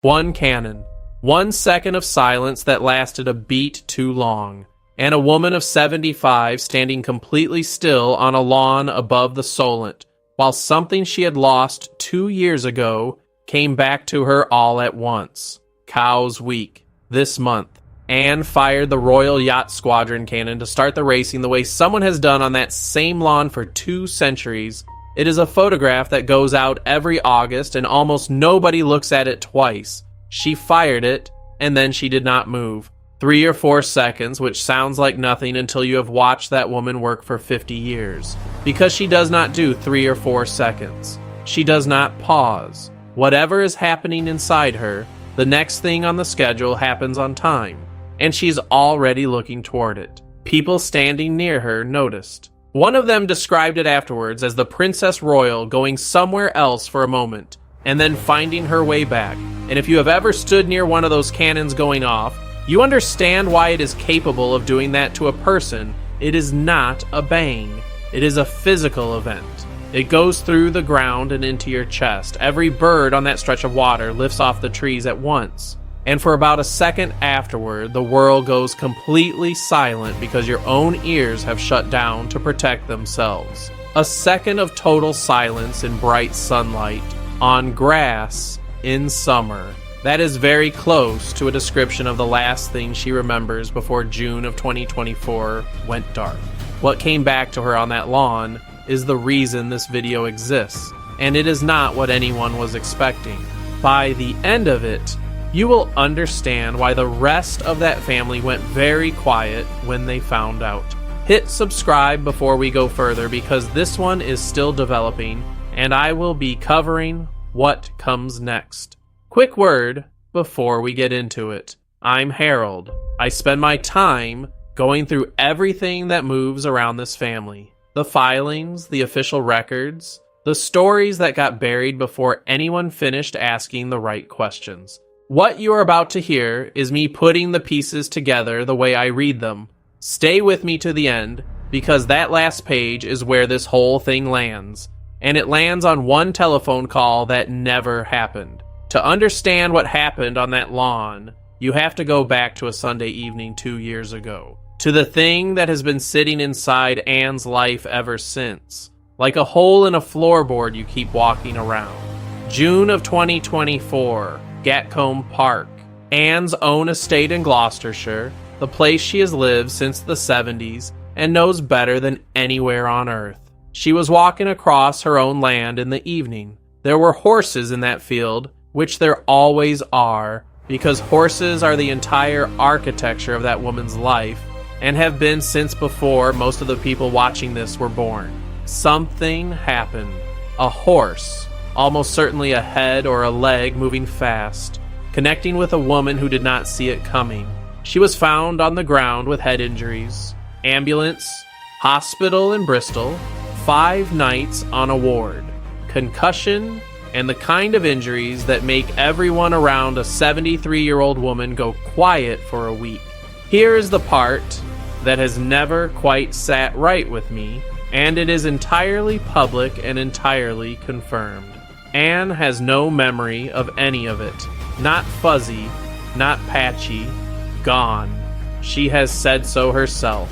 One cannon. 1 second of silence that lasted a beat too long. And a woman of 75 standing completely still on a lawn above the Solent, while something she had lost 2 years ago came back to her all at once. Cows Week. This month. Anne fired the Royal Yacht Squadron cannon to start the racing the way someone has done on that same lawn for 2 centuries. It is a photograph that goes out every August and almost nobody looks at it twice. She fired it, and then she did not move. 3 or 4 seconds, which sounds like nothing until you have watched that woman work for 50 years. Because she does not do 3 or 4 seconds. She does not pause. Whatever is happening inside her, the next thing on the schedule happens on time. And she's already looking toward it. People standing near her noticed. One of them described it afterwards as the Princess Royal going somewhere else for a moment, and then finding her way back. And if you have ever stood near one of those cannons going off, you understand why it is capable of doing that to a person. It is not a bang. It is a physical event. It goes through the ground and into your chest. Every bird on that stretch of water lifts off the trees at once. And for about a second afterward, the world goes completely silent because your own ears have shut down to protect themselves. A second of total silence in bright sunlight, on grass, in summer. That is very close to a description of the last thing she remembers before June of 2024 went dark. What came back to her on that lawn is the reason this video exists, and it is not what anyone was expecting. By the end of it, you will understand why the rest of that family went very quiet when they found out. Hit subscribe before we go further because this one is still developing, and I will be covering what comes next. Quick word before we get into it. I'm Harold. I spend my time going through everything that moves around this family. The filings, the official records, the stories that got buried before anyone finished asking the right questions. What you are about to hear is me putting the pieces together the way I read them. Stay with me to the end, because that last page is where this whole thing lands. And it lands on one telephone call that never happened. To understand what happened on that lawn, you have to go back to a Sunday evening 2 years ago. To the thing that has been sitting inside Anne's life ever since. Like a hole in a floorboard you keep walking around. June of 2024. Gatcombe Park, Anne's own estate in Gloucestershire, the place she has lived since the 70s and knows better than anywhere on earth. She was walking across her own land in the evening. There were horses in that field, which there always are, because horses are the entire architecture of that woman's life and have been since before most of the people watching this were born. Something happened. A horse, almost certainly a head or a leg moving fast, connecting with a woman who did not see it coming. She was found on the ground with head injuries. Ambulance, hospital in Bristol, 5 nights on a ward. Concussion, and the kind of injuries that make everyone around a 73-year-old woman go quiet for a week. Here is the part that has never quite sat right with me, and it is entirely public and entirely confirmed. Anne has no memory of any of it. Not fuzzy, not patchy, gone. She has said so herself.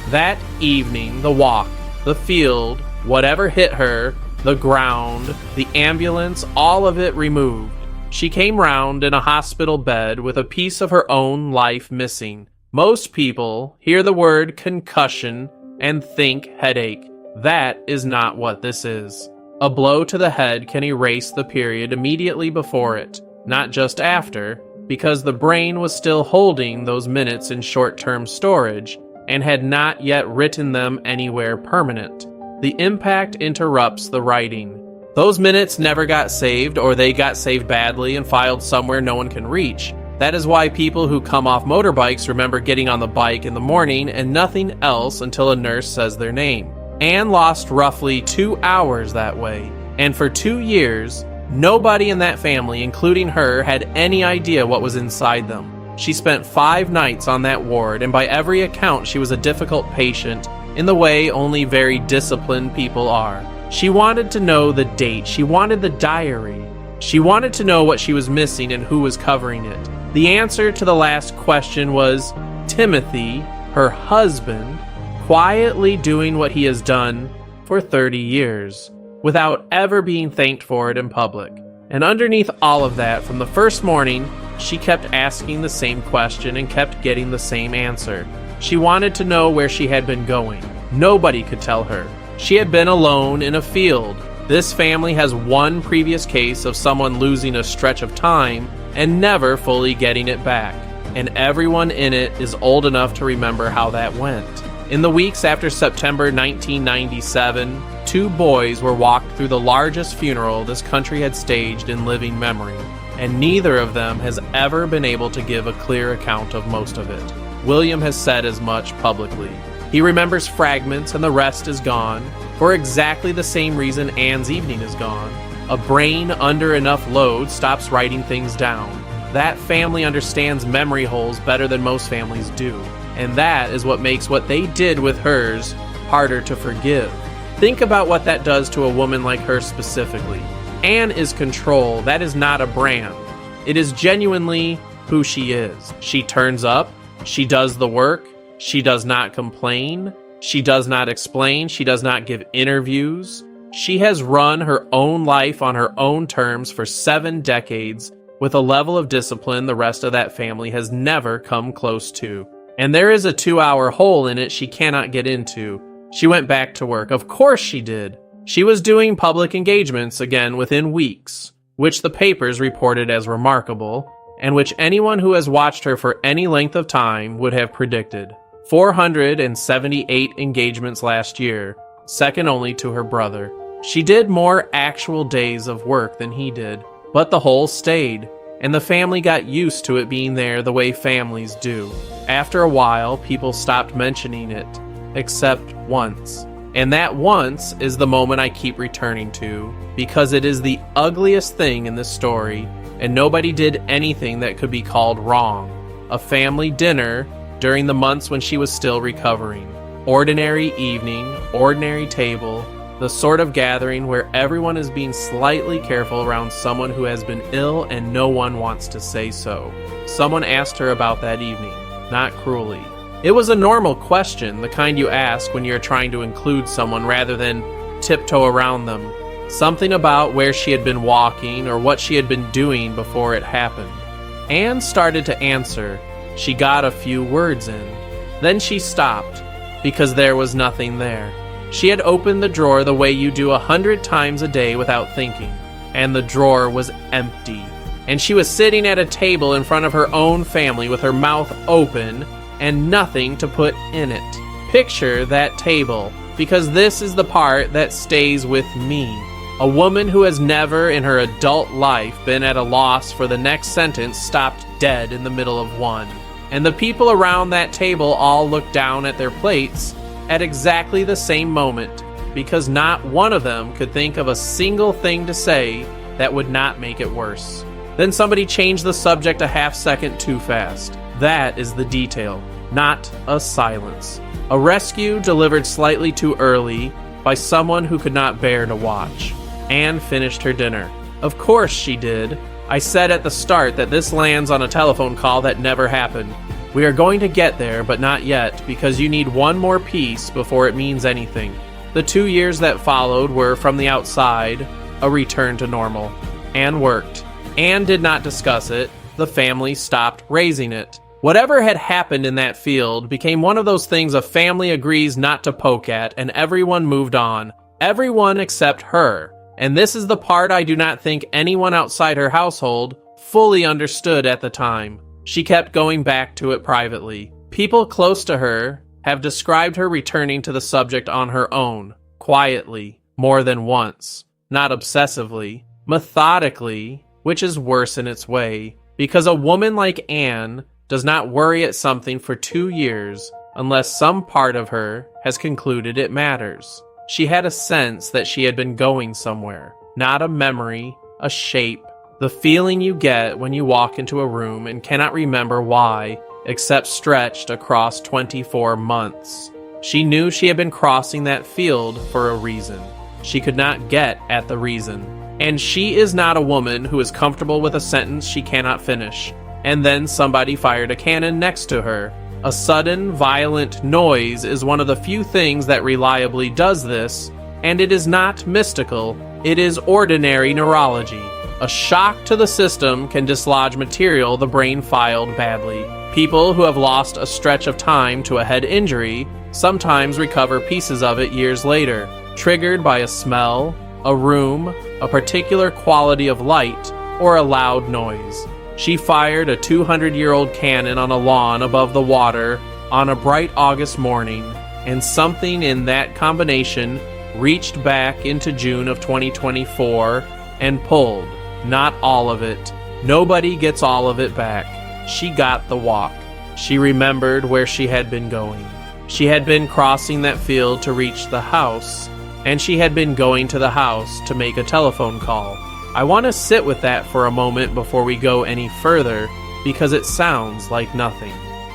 That evening, the walk, the field, whatever hit her, the ground, the ambulance, all of it removed. She came round in a hospital bed with a piece of her own life missing. Most people hear the word concussion and think headache. That is not what this is. A blow to the head can erase the period immediately before it, not just after, because the brain was still holding those minutes in short-term storage and had not yet written them anywhere permanent. The impact interrupts the writing. Those minutes never got saved, or they got saved badly and filed somewhere no one can reach. That is why people who come off motorbikes remember getting on the bike in the morning and nothing else until a nurse says their name. Anne lost roughly 2 hours that way, and for 2 years, nobody in that family, including her, had any idea what was inside them. She spent 5 nights on that ward, and by every account she was a difficult patient, in the way only very disciplined people are. She wanted to know the date, she wanted the diary. She wanted to know what she was missing and who was covering it. The answer to the last question was Timothy, her husband, quietly doing what he has done for 30 years, without ever being thanked for it in public. And underneath all of that, from the first morning, she kept asking the same question and kept getting the same answer. She wanted to know where she had been going. Nobody could tell her. She had been alone in a field. This family has one previous case of someone losing a stretch of time and never fully getting it back. And everyone in it is old enough to remember how that went. In the weeks after September 1997, 2 boys were walked through the largest funeral this country had staged in living memory, and neither of them has ever been able to give a clear account of most of it. William has said as much publicly. He remembers fragments and the rest is gone, for exactly the same reason Anne's evening is gone. A brain under enough load stops writing things down. That family understands memory holes better than most families do, and that is what makes what they did with hers harder to forgive. Think about what that does to a woman like her specifically. Anne is control. That is not a brand. It is genuinely who she is. She turns up. She does the work. She does not complain. She does not explain. She does not give interviews. She has run her own life on her own terms for 7 decades with a level of discipline the rest of that family has never come close to. And there is a 2-hour hole in it she cannot get into. She went back to work. Of course she did. She was doing public engagements again within weeks, which the papers reported as remarkable, and which anyone who has watched her for any length of time would have predicted. 478 engagements last year, second only to her brother. She did more actual days of work than he did, but the hole stayed, and the family got used to it being there the way families do. After a while, people stopped mentioning it, except once. And that once is the moment I keep returning to, because it is the ugliest thing in this story, and nobody did anything that could be called wrong. A family dinner during the months when she was still recovering. Ordinary evening, ordinary table, the sort of gathering where everyone is being slightly careful around someone who has been ill and no one wants to say so. Someone asked her about that evening, not cruelly. It was a normal question, the kind you ask when you're trying to include someone rather than tiptoe around them. Something about where she had been walking or what she had been doing before it happened. Anne started to answer. She got a few words in. Then she stopped, because there was nothing there. She had opened the drawer the way you do 100 times a day without thinking, and the drawer was empty. And she was sitting at a table in front of her own family with her mouth open and nothing to put in it. Picture that table, because this is the part that stays with me. A woman who has never in her adult life been at a loss for the next sentence stopped dead in the middle of one. And the people around that table all looked down at their plates at exactly the same moment, because not one of them could think of a single thing to say that would not make it worse. Then somebody changed the subject a half second too fast. That is the detail, not a silence. A rescue delivered slightly too early by someone who could not bear to watch. Anne finished her dinner. Of course she did. I said at the start that this lands on a telephone call that never happened. We are going to get there, but not yet, because you need one more piece before it means anything. The 2 years that followed were, from the outside, a return to normal. Anne worked. Anne did not discuss it. The family stopped raising it. Whatever had happened in that field became one of those things a family agrees not to poke at, and everyone moved on. Everyone except her. And this is the part I do not think anyone outside her household fully understood at the time. She kept going back to it privately. People close to her have described her returning to the subject on her own, quietly, more than once. Not obsessively, methodically, which is worse in its way, because a woman like Anne does not worry at something for 2 years unless some part of her has concluded it matters. She had a sense that she had been going somewhere, not a memory, a shape, the feeling you get when you walk into a room and cannot remember why, except stretched across 24 months. She knew she had been crossing that field for a reason. She could not get at the reason. And she is not a woman who is comfortable with a sentence she cannot finish. And then somebody fired a cannon next to her. A sudden, violent noise is one of the few things that reliably does this, and it is not mystical, it is ordinary neurology. A shock to the system can dislodge material the brain filed badly. People who have lost a stretch of time to a head injury sometimes recover pieces of it years later, triggered by a smell, a room, a particular quality of light, or a loud noise. She fired a 200-year-old cannon on a lawn above the water on a bright August morning, and something in that combination reached back into June of 2024 and pulled. Not all of it. Nobody gets all of it back. She got the walk. She remembered where she had been going. She had been crossing that field to reach the house, and she had been going to the house to make a telephone call. I want to sit with that for a moment before we go any further, because it sounds like nothing.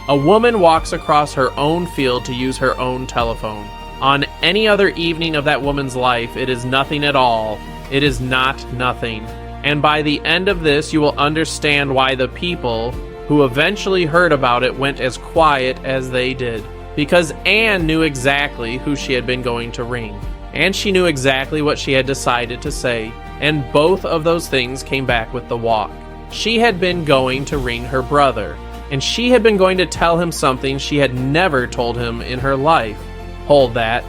A woman walks across her own field to use her own telephone. On any other evening of that woman's life, it is nothing at all. It is not nothing. And by the end of this, you will understand why the people who eventually heard about it went as quiet as they did. Because Anne knew exactly who she had been going to ring. And she knew exactly what she had decided to say. And both of those things came back with the walk. She had been going to ring her brother. And she had been going to tell him something she had never told him in her life. Hold that.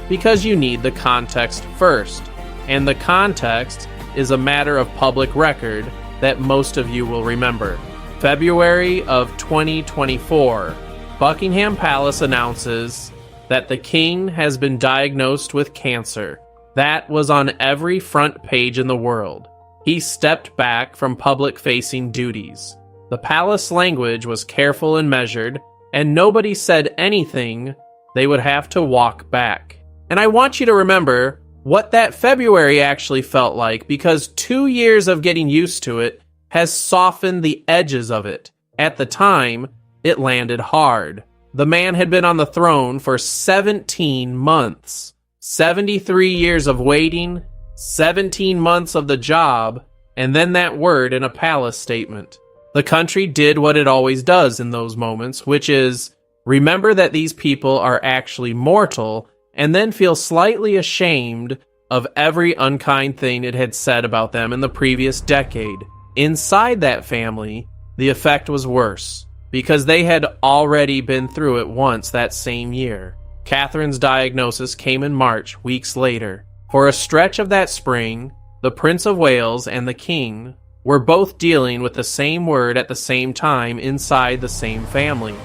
Because you need the context first. And the context is a matter of public record that most of you will remember. February of 2024, Buckingham Palace announces that the king has been diagnosed with cancer. That was on every front page in the world. He stepped back from public-facing duties. The palace language was careful and measured, and nobody said anything. They would have to walk back. And I want you to remember what that February actually felt like, because 2 years of getting used to it has softened the edges of it. At the time, it landed hard. The man had been on the throne for 17 months. 73 years of waiting, 17 months of the job, and then that word in a palace statement. The country did what it always does in those moments, which is remember that these people are actually mortal, and then feel slightly ashamed of every unkind thing it had said about them in the previous decade. Inside that family, the effect was worse, because they had already been through it once that same year. Catherine's diagnosis came in March, weeks later. For a stretch of that spring, the Prince of Wales and the King were both dealing with the same word at the same time inside the same family.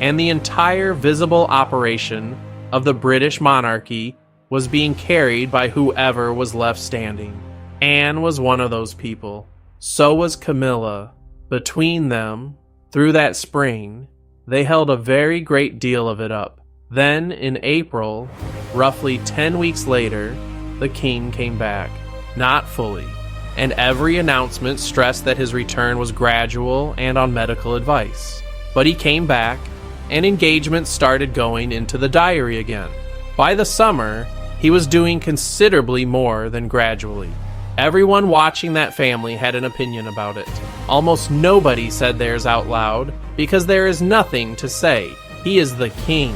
And the entire visible operation of the British monarchy was being carried by whoever was left standing. Anne was one of those people. So was Camilla. Between them, through that spring, they held a very great deal of it up. Then, in April, roughly 10 weeks later, the king came back. Not fully. And every announcement stressed that his return was gradual and on medical advice. But he came back, and engagements started going into the diary again. By the summer, he was doing considerably more than gradually. Everyone watching that family had an opinion about it. Almost nobody said theirs out loud, because there is nothing to say. He is the king.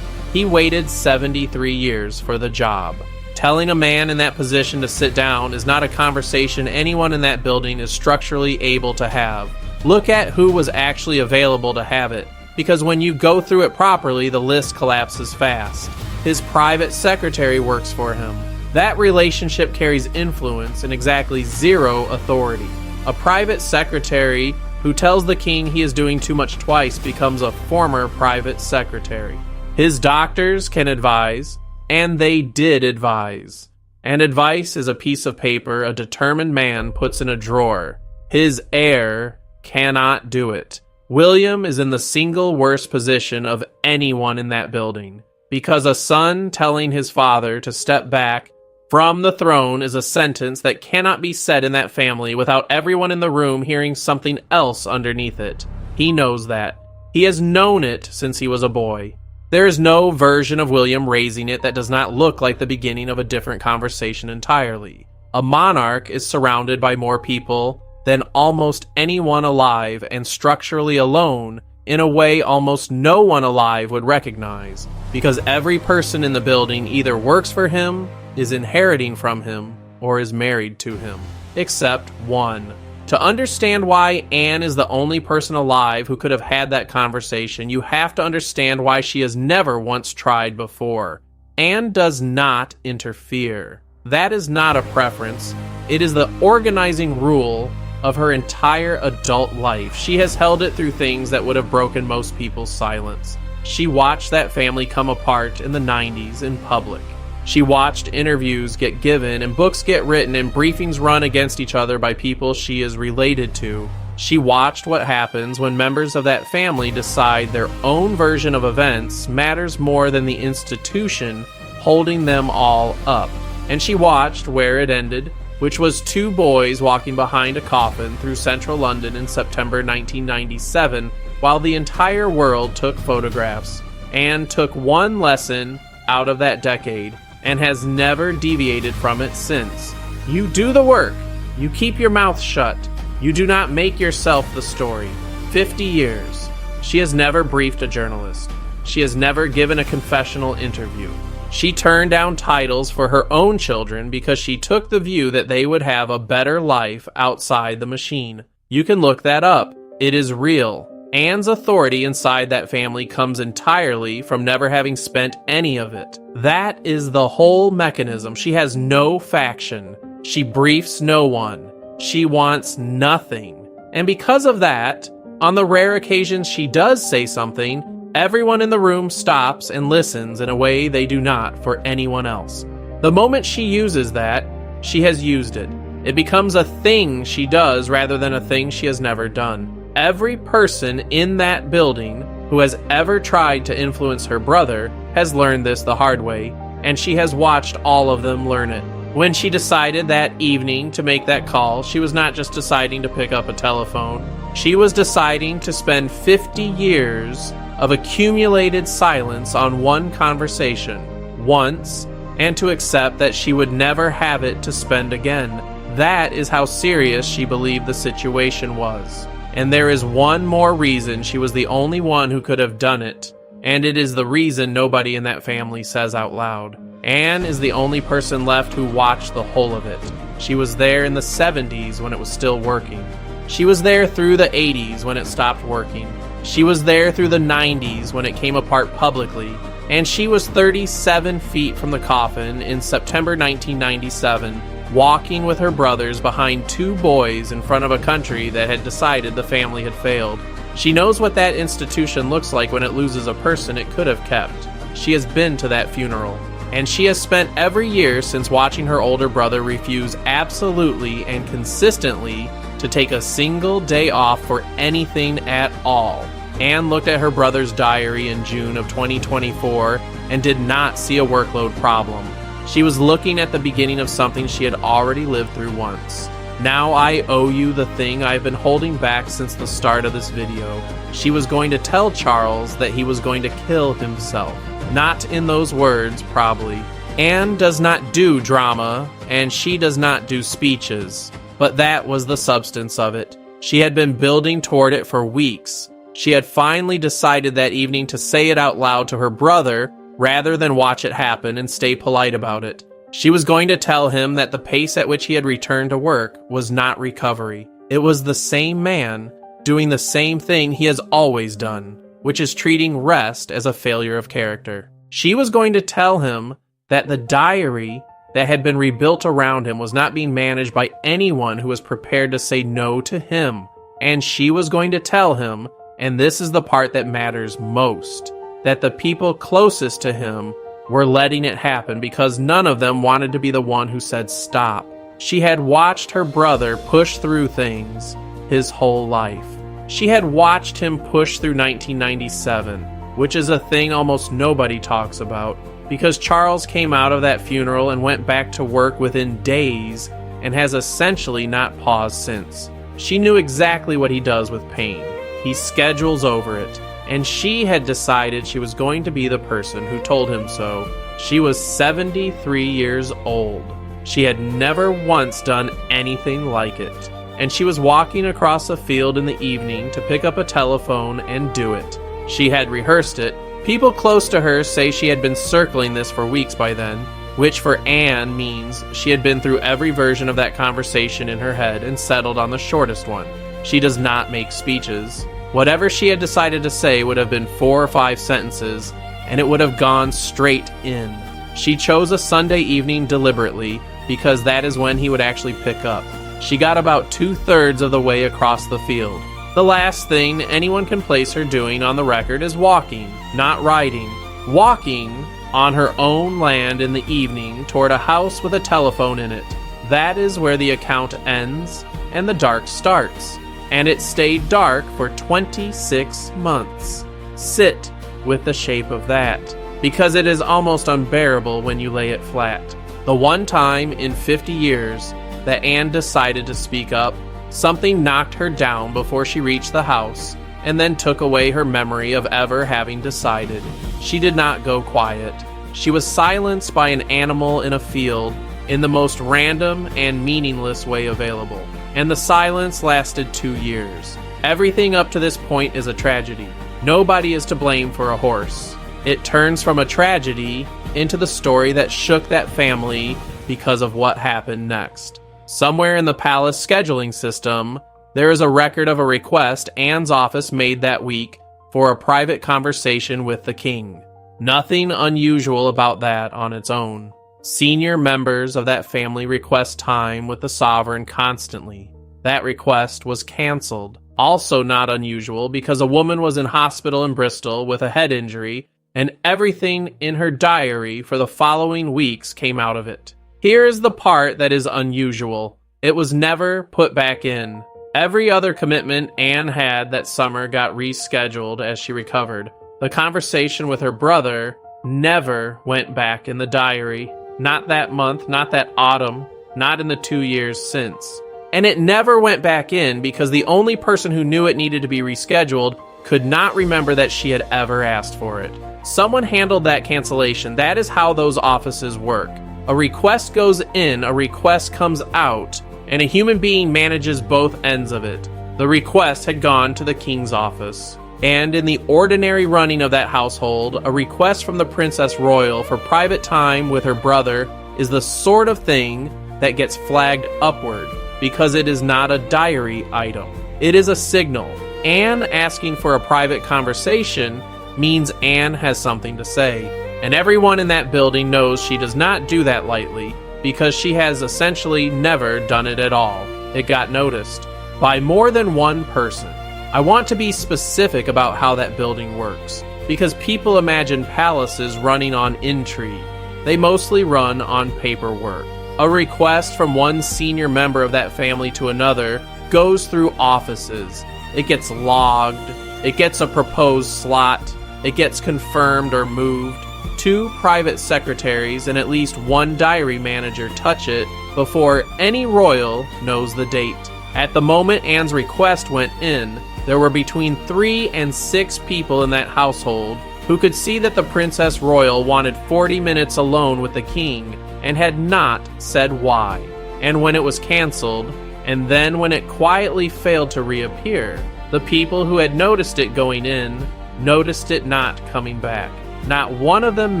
He waited 73 years for the job. Telling a man in that position to sit down is not a conversation anyone in that building is structurally able to have. Look at who was actually available to have it, because when you go through it properly, the list collapses fast. His private secretary works for him. That relationship carries influence and exactly zero authority. A private secretary who tells the king he is doing too much twice becomes a former private secretary. His doctors can advise, and they did advise. And advice is a piece of paper a determined man puts in a drawer. His heir cannot do it. William is in the single worst position of anyone in that building, because a son telling his father to step back from the throne is a sentence that cannot be said in that family without everyone in the room hearing something else underneath it. He knows that. He has known it since he was a boy. There is no version of William raising it that does not look like the beginning of a different conversation entirely. A monarch is surrounded by more people than almost anyone alive and structurally alone in a way almost no one alive would recognize, because every person in the building either works for him, is inheriting from him, or is married to him, except one. To understand why Anne is the only person alive who could have had that conversation, you have to understand why she has never once tried before. Anne does not interfere. That is not a preference. It is the organizing rule of her entire adult life. She has held it through things that would have broken most people's silence. She watched that family come apart in the 90s in public. She watched interviews get given and books get written and briefings run against each other by people she is related to. She watched what happens when members of that family decide their own version of events matters more than the institution holding them all up. And she watched where it ended, which was two boys walking behind a coffin through central London in September 1997, while the entire world took photographs. Anne took one lesson out of that decade and has never deviated from it since. You do the work. You keep your mouth shut. You do not make yourself the story. 50 years. She has never briefed a journalist. She has never given a confessional interview. She turned down titles for her own children because she took the view that they would have a better life outside the machine. You can look that up. It is real. Anne's authority inside that family comes entirely from never having spent any of it. That is the whole mechanism. She has no faction. She briefs no one. She wants nothing. And because of that, on the rare occasions she does say something, everyone in the room stops and listens in a way they do not for anyone else. The moment she uses that, she has used it. It becomes a thing she does rather than a thing she has never done. Every person in that building who has ever tried to influence her brother has learned this the hard way, and she has watched all of them learn it. When she decided that evening to make that call, she was not just deciding to pick up a telephone. She was deciding to spend 50 years of accumulated silence on one conversation, once, and to accept that she would never have it to spend again. That is how serious she believed the situation was. And there is one more reason she was the only one who could have done it, and it is the reason nobody in that family says out loud. Anne is the only person left who watched the whole of it. She was there in the 70s when it was still working. She was there through the 80s when it stopped working. She was there through the 90s when it came apart publicly. And she was 37 feet from the coffin in September 1997, walking with her brothers behind two boys in front of a country that had decided the family had failed. She knows what that institution looks like when it loses a person it could have kept. She has been to that funeral. And she has spent every year since watching her older brother refuse absolutely and consistently to take a single day off for anything at all. Anne looked at her brother's diary in June of 2024 and did not see a workload problem. She was looking at the beginning of something she had already lived through once. Now I owe you the thing I've been holding back since the start of this video. She was going to tell Charles that he was going to kill himself. Not in those words, probably. Anne does not do drama, and she does not do speeches. But that was the substance of it. She had been building toward it for weeks. She had finally decided that evening to say it out loud to her brother, rather than watch it happen and stay polite about it. She was going to tell him that the pace at which he had returned to work was not recovery. It was the same man doing the same thing he has always done, which is treating rest as a failure of character. She was going to tell him that the diary that had been rebuilt around him was not being managed by anyone who was prepared to say no to him. And she was going to tell him, and this is the part that matters most, that the people closest to him were letting it happen because none of them wanted to be the one who said stop. She had watched her brother push through things his whole life. She had watched him push through 1997, which is a thing almost nobody talks about, because Charles came out of that funeral and went back to work within days and has essentially not paused since. She knew exactly what he does with pain. He schedules over it, and she had decided she was going to be the person who told him so. She was 73 years old. She had never once done anything like it, and she was walking across a field in the evening to pick up a telephone and do it. She had rehearsed it. People close to her say she had been circling this for weeks by then, which for Anne means she had been through every version of that conversation in her head and settled on the shortest one. She does not make speeches. Whatever she had decided to say would have been 4 or 5 sentences, and it would have gone straight in. She chose a Sunday evening deliberately because that is when he would actually pick up. She got about 2/3 of the way across the field. The last thing anyone can place her doing on the record is walking, not riding. Walking on her own land in the evening toward a house with a telephone in it. That is where the account ends and the dark starts. And it stayed dark for 26 months. Sit with the shape of that, because it is almost unbearable when you lay it flat. The one time in 50 years that Anne decided to speak up, something knocked her down before she reached the house, and then took away her memory of ever having decided. She did not go quiet. She was silenced by an animal in a field in the most random and meaningless way available. And the silence lasted 2 years. Everything up to this point is a tragedy. Nobody is to blame for a horse. It turns from a tragedy into the story that shook that family because of what happened next. Somewhere in the palace scheduling system, there is a record of a request Anne's office made that week for a private conversation with the king. Nothing unusual about that on its own. Senior members of that family request time with the sovereign constantly. That request was canceled. Also not unusual because a woman was in hospital in Bristol with a head injury, and everything in her diary for the following weeks came out of it. Here is the part that is unusual. It was never put back in. Every other commitment Anne had that summer got rescheduled as she recovered. The conversation with her brother never went back in the diary. Not that month, not that autumn, not in the 2 years since. And it never went back in because the only person who knew it needed to be rescheduled could not remember that she had ever asked for it. Someone handled that cancellation. That is how those offices work. A request goes in, a request comes out, and a human being manages both ends of it. The request had gone to the king's office. And in the ordinary running of that household, a request from the Princess Royal for private time with her brother is the sort of thing that gets flagged upward, because it is not a diary item. It is a signal. Anne asking for a private conversation means Anne has something to say. And everyone in that building knows she does not do that lightly, because she has essentially never done it at all. It got noticed by more than one person. I want to be specific about how that building works, because people imagine palaces running on intrigue. They mostly run on paperwork. A request from one senior member of that family to another goes through offices. It gets logged. It gets a proposed slot. It gets confirmed or moved. 2 private secretaries and at least 1 diary manager touch it before any royal knows the date. At the moment Anne's request went in, there were between 3 and 6 people in that household who could see that the Princess Royal wanted 40 minutes alone with the king and had not said why. And when it was canceled, and then when it quietly failed to reappear, the people who had noticed it going in noticed it not coming back. Not one of them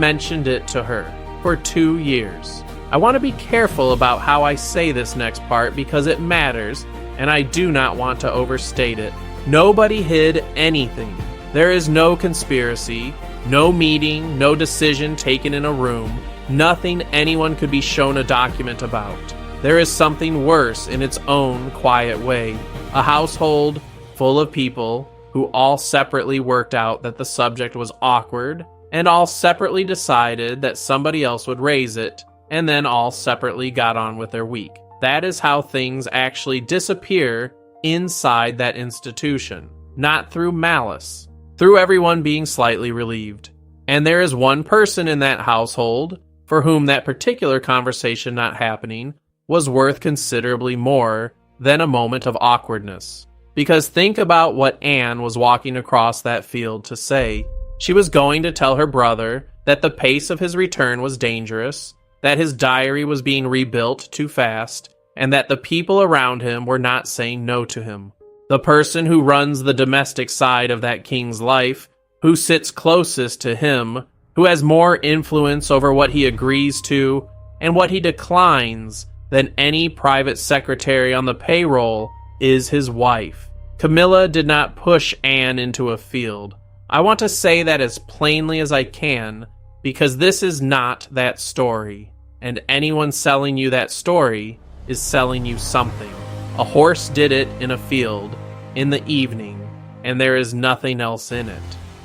mentioned it to her for 2 years. I want to be careful about how I say this next part because it matters, and I do not want to overstate it. Nobody hid anything. There is no conspiracy, no meeting, no decision taken in a room, nothing anyone could be shown a document about. There is something worse in its own quiet way. A household full of people who all separately worked out that the subject was awkward, and all separately decided that somebody else would raise it, and then all separately got on with their week. That is how things actually disappear inside that institution, not through malice, through everyone being slightly relieved. And there is one person in that household for whom that particular conversation not happening was worth considerably more than a moment of awkwardness. Because think about what Anne was walking across that field to say. She was going to tell her brother that the pace of his return was dangerous, that his diary was being rebuilt too fast, and that the people around him were not saying no to him. The person who runs the domestic side of that king's life, who sits closest to him, who has more influence over what he agrees to and what he declines than any private secretary on the payroll, is his wife. Camilla did not push Anne into a field. I want to say that as plainly as I can, because this is not that story, and anyone selling you that story is selling you something. A horse did it in a field, in the evening, and there is nothing else in it.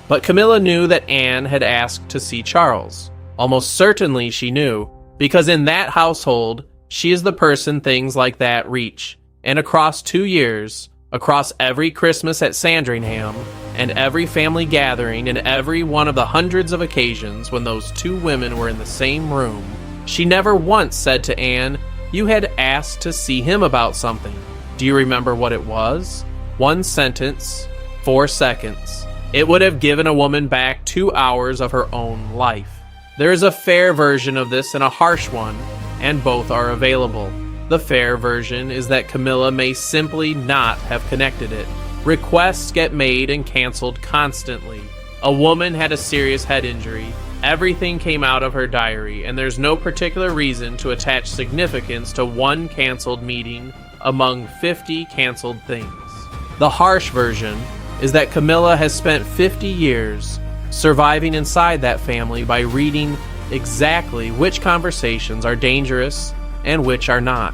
But Camilla knew that Anne had asked to see Charles. Almost certainly she knew, because in that household, she is the person things like that reach. And across 2 years, across every Christmas at Sandringham, and every family gathering, and every one of the hundreds of occasions when those two women were in the same room, she never once said to Anne, "You had asked to see him about something. Do you remember what it was?" 1 sentence, 4 seconds. It would have given a woman back 2 hours of her own life. There is a fair version of this and a harsh one, and both are available. The fair version is that Camilla may simply not have connected it. Requests get made and canceled constantly. A woman had a serious head injury. Everything came out of her diary, and there's no particular reason to attach significance to 1 canceled meeting among 50 canceled things. The harsh version is that Camilla has spent 50 years surviving inside that family by reading exactly which conversations are dangerous and which are not.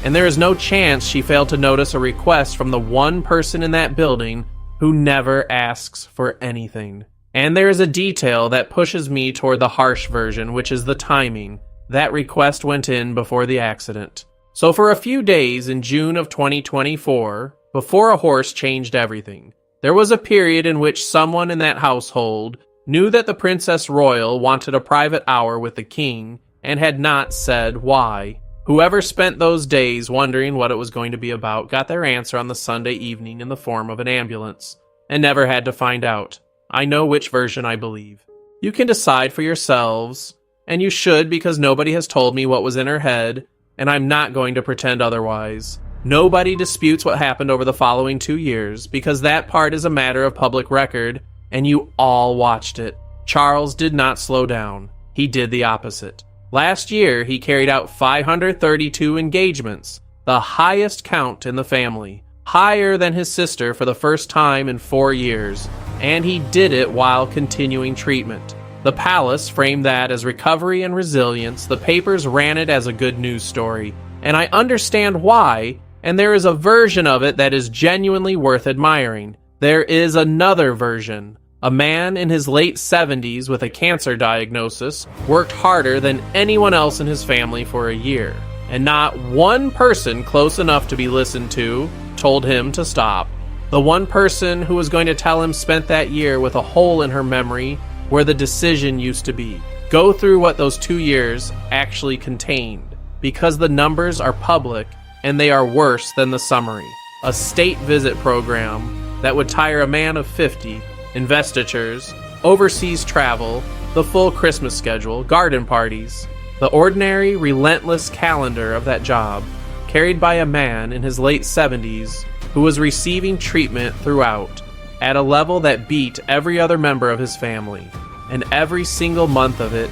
And there is no chance she failed to notice a request from the one person in that building who never asks for anything. And there is a detail that pushes me toward the harsh version, which is the timing. That request went in before the accident. So for a few days in June of 2024, before a horse changed everything, there was a period in which someone in that household knew that the Princess Royal wanted a private hour with the king and had not said why. Whoever spent those days wondering what it was going to be about got their answer on the Sunday evening in the form of an ambulance, and never had to find out. I know which version I believe. You can decide for yourselves, and you should, because nobody has told me what was in her head, and I'm not going to pretend otherwise. Nobody disputes what happened over the following 2 years, because that part is a matter of public record, and you all watched it. Charles did not slow down. He did the opposite. Last year, he carried out 532 engagements, the highest count in the family, higher than his sister for the first time in 4 years, and he did it while continuing treatment. The palace framed that as recovery and resilience. The papers ran it as a good news story, and I understand why, and there is a version of it that is genuinely worth admiring. There is another version. A man in his late 70s with a cancer diagnosis worked harder than anyone else in his family for a year, and not one person close enough to be listened to told him to stop. The one person who was going to tell him spent that year with a hole in her memory where the decision used to be. Go through what those 2 years actually contained, because the numbers are public and they are worse than the summary. A state visit program that would tire a man of 50, investitures, overseas travel, the full Christmas schedule, garden parties, the ordinary, relentless calendar of that job, carried by a man in his late 70s who was receiving treatment throughout, at a level that beat every other member of his family. And every single month of it,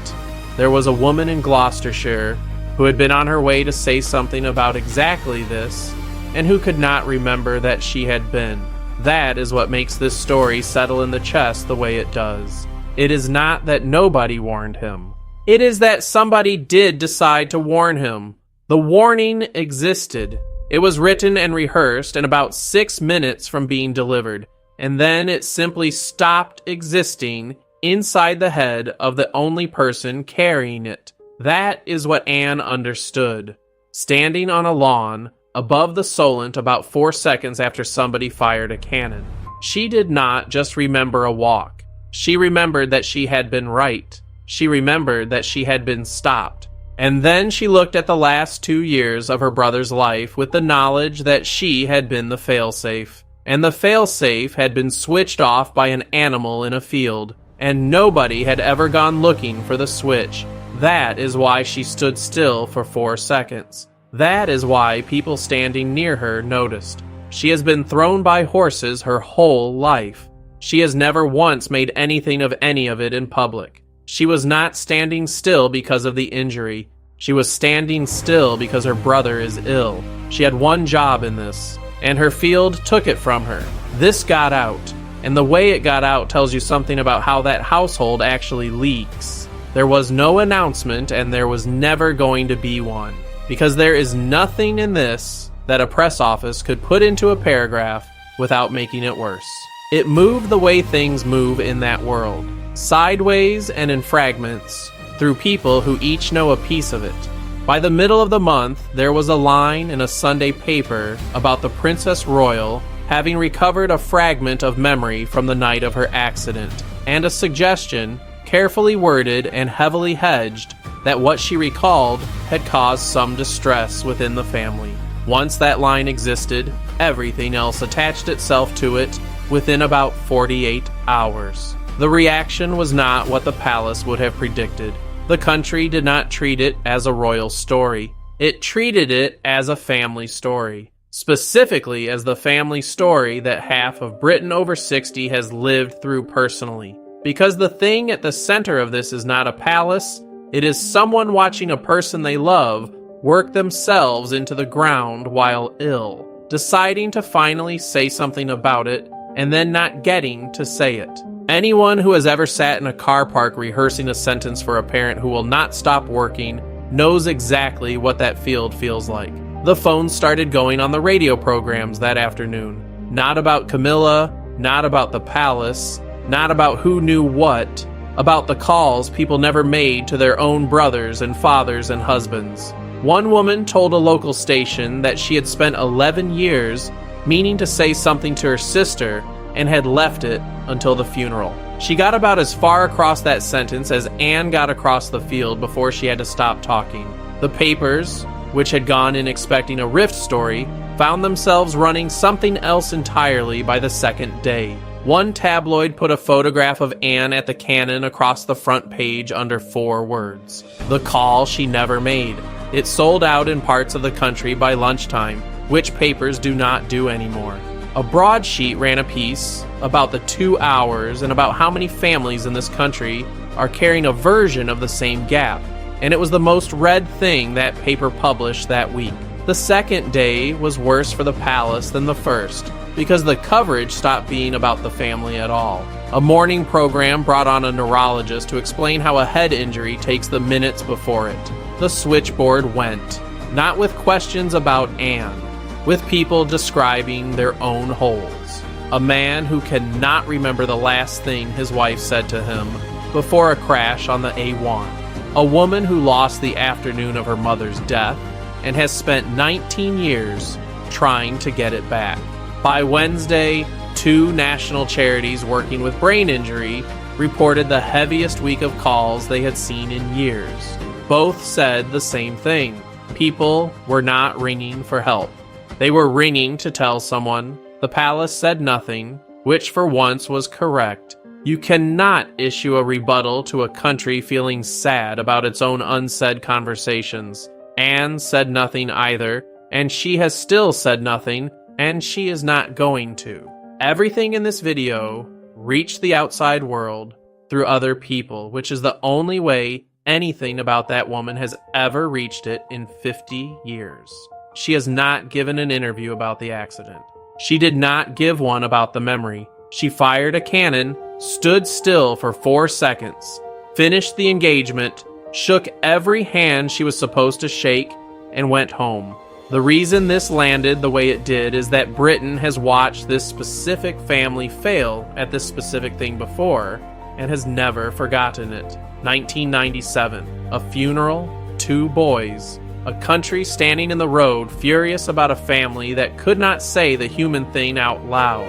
there was a woman in Gloucestershire who had been on her way to say something about exactly this, and who could not remember that she had been. That is what makes this story settle in the chest the way it does. It is not that nobody warned him. It is that somebody did decide to warn him. The warning existed. It was written and rehearsed in about 6 minutes from being delivered, and then it simply stopped existing inside the head of the only person carrying it. That is what Anne understood. Standing on a lawn above the Solent about 4 seconds after somebody fired a cannon. She did not just remember a walk. She remembered that she had been right. She remembered that she had been stopped. And then she looked at the last 2 years of her brother's life with the knowledge that she had been the failsafe. And the failsafe had been switched off by an animal in a field. And nobody had ever gone looking for the switch. That is why she stood still for 4 seconds. That is why people standing near her noticed. She has been thrown by horses her whole life. She has never once made anything of any of it in public. She was not standing still because of the injury. She was standing still because her brother is ill. She had one job in this, and her field took it from her. This got out, and the way it got out tells you something about how that household actually leaks. There was no announcement, and there was never going to be one, because there is nothing in this that a press office could put into a paragraph without making it worse. It moved the way things move in that world, sideways and in fragments, through people who each know a piece of it. By the middle of the month, there was a line in a Sunday paper about the Princess Royal having recovered a fragment of memory from the night of her accident, and a suggestion, carefully worded and heavily hedged, that what she recalled had caused some distress within the family. Once that line existed, everything else attached itself to it within about 48 hours. The reaction was not what the palace would have predicted. The country did not treat it as a royal story. It treated it as a family story. Specifically as the family story that half of Britain over 60 has lived through personally. Because the thing at the center of this is not a palace, it is someone watching a person they love work themselves into the ground while ill, deciding to finally say something about it, and then not getting to say it. Anyone who has ever sat in a car park rehearsing a sentence for a parent who will not stop working knows exactly what that field feels like. The phones started going on the radio programs that afternoon. Not about Camilla, not about the palace, not about who knew what, about the calls people never made to their own brothers and fathers and husbands. One woman told a local station that she had spent 11 years meaning to say something to her sister and had left it until the funeral. She got about as far across that sentence as Anne got across the field before she had to stop talking. The papers, which had gone in expecting a Rift story, found themselves running something else entirely by the second day. One tabloid put a photograph of Anne at the cannon across the front page under 4 words. The call she never made. It sold out in parts of the country by lunchtime, which papers do not do anymore. A broadsheet ran a piece about the 2 hours and about how many families in this country are carrying a version of the same gap, and it was the most read thing that paper published that week. The second day was worse for the palace than the first, because the coverage stopped being about the family at all. A morning program brought on a neurologist to explain how a head injury takes the minutes before it. The switchboard went, not with questions about Anne, with people describing their own holes. A man who cannot remember the last thing his wife said to him before a crash on the A1. A woman who lost the afternoon of her mother's death and has spent 19 years trying to get it back. By Wednesday, 2 national charities working with brain injury reported the heaviest week of calls they had seen in years. Both said the same thing. People were not ringing for help. They were ringing to tell someone. The palace said nothing, which for once was correct. You cannot issue a rebuttal to a country feeling sad about its own unsaid conversations. Anne said nothing either, and she has still said nothing, and she is not going to. Everything in this video reached the outside world through other people, which is the only way anything about that woman has ever reached it in 50 years. She has not given an interview about the accident. She did not give one about the memory. She fired a cannon, stood still for 4 seconds, finished the engagement, shook every hand she was supposed to shake, and went home. The reason this landed the way it did is that Britain has watched this specific family fail at this specific thing before and has never forgotten it. 1997, a funeral, 2 boys, a country standing in the road furious about a family that could not say the human thing out loud.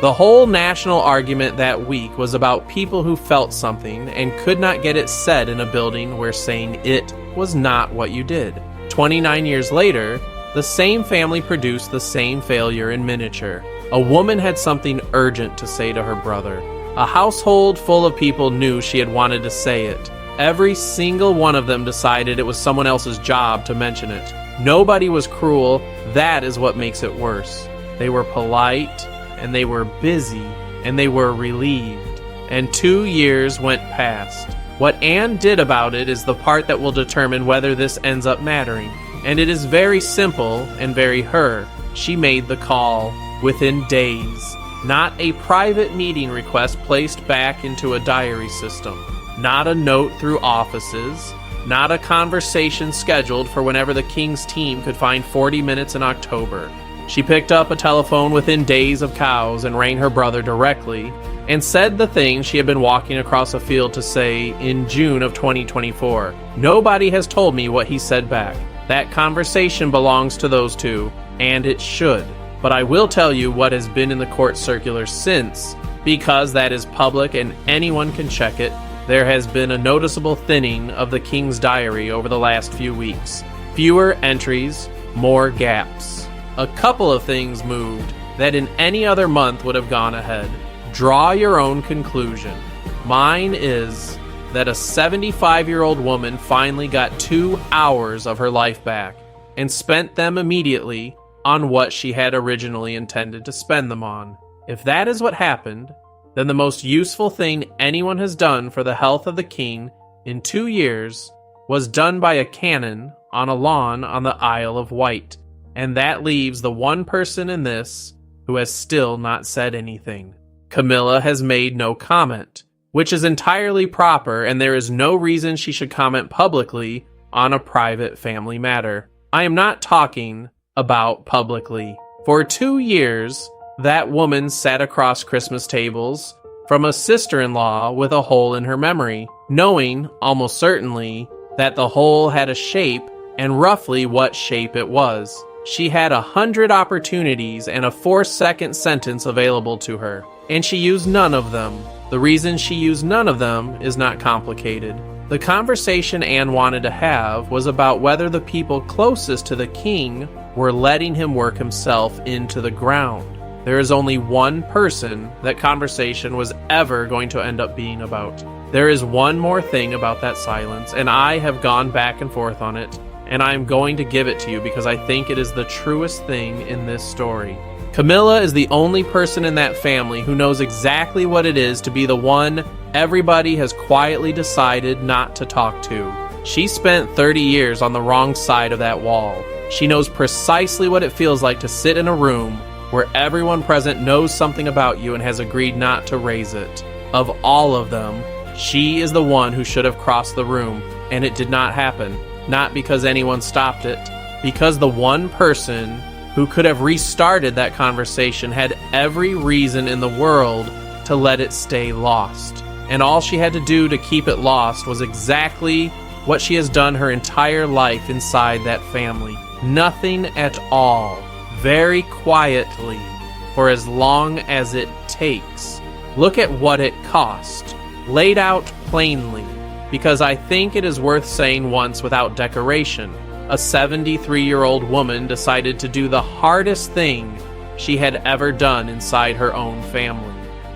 The whole national argument that week was about people who felt something and could not get it said in a building where saying it was not what you did. 29 years later, the same family produced the same failure in miniature. A woman had something urgent to say to her brother. A household full of people knew she had wanted to say it. Every single one of them decided it was someone else's job to mention it. Nobody was cruel. That is what makes it worse. They were polite, and they were busy, and they were relieved. And 2 years went past. What Anne did about it is the part that will determine whether this ends up mattering. And it is very simple and very her. She made the call within days. Not a private meeting request placed back into a diary system. Not a note through offices. Not a conversation scheduled for whenever the king's team could find 40 minutes in October. She picked up a telephone within days of cows and rang her brother directly and said the thing she had been walking across a field to say in June of 2024. Nobody has told me what he said back. That conversation belongs to those two, and it should. But I will tell you what has been in the court circular since, because that is public and anyone can check it. There has been a noticeable thinning of the king's diary over the last few weeks. Fewer entries, more gaps. A couple of things moved that in any other month would have gone ahead. Draw your own conclusion. Mine is that a 75-year-old woman finally got 2 hours of her life back and spent them immediately on what she had originally intended to spend them on. If that is what happened, then the most useful thing anyone has done for the health of the king in 2 years was done by a cannon on a lawn on the Isle of Wight. And that leaves the one person in this who has still not said anything. Camilla has made no comment, which is entirely proper, and there is no reason she should comment publicly on a private family matter. I am not talking about publicly. For 2 years, that woman sat across Christmas tables from a sister-in-law with a hole in her memory, knowing, almost certainly, that the hole had a shape and roughly what shape it was. She had 100 opportunities and a 4-second sentence available to her, and she used none of them. The reason she used none of them is not complicated. The conversation Anne wanted to have was about whether the people closest to the king were letting him work himself into the ground. There is only one person that conversation was ever going to end up being about. There is one more thing about that silence, and I have gone back and forth on it, and I am going to give it to you because I think it is the truest thing in this story. Camilla is the only person in that family who knows exactly what it is to be the one everybody has quietly decided not to talk to. She spent 30 years on the wrong side of that wall. She knows precisely what it feels like to sit in a room where everyone present knows something about you and has agreed not to raise it. Of all of them, she is the one who should have crossed the room, and it did not happen. Not because anyone stopped it, because the one person who could have restarted that conversation had every reason in the world to let it stay lost. And all she had to do to keep it lost was exactly what she has done her entire life inside that family. Nothing at all. Very quietly, for as long as it takes. Look at what it cost. Laid out plainly. Because I think it is worth saying once without decoration. A 73-year-old woman decided to do the hardest thing she had ever done inside her own family.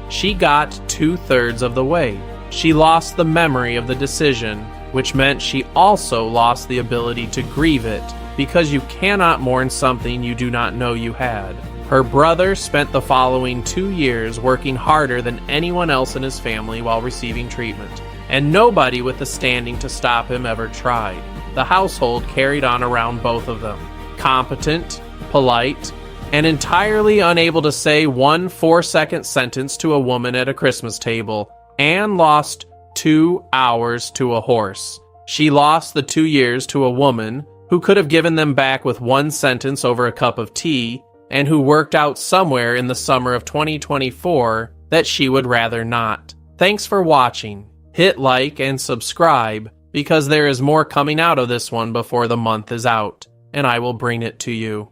She got 2/3 of the way. She lost the memory of the decision, which meant she also lost the ability to grieve it, because you cannot mourn something you do not know you had. Her brother spent the following 2 years working harder than anyone else in his family while receiving treatment, and nobody with the standing to stop him ever tried. The household carried on around both of them, competent, polite, and entirely unable to say one 4-second sentence to a woman at a Christmas table. Anne lost 2 hours to a horse. She lost the 2 years to a woman who could have given them back with one sentence over a cup of tea, and who worked out somewhere in the summer of 2024 that she would rather not. Thanks for watching. Hit like and subscribe, because there is more coming out of this one before the month is out, and I will bring it to you.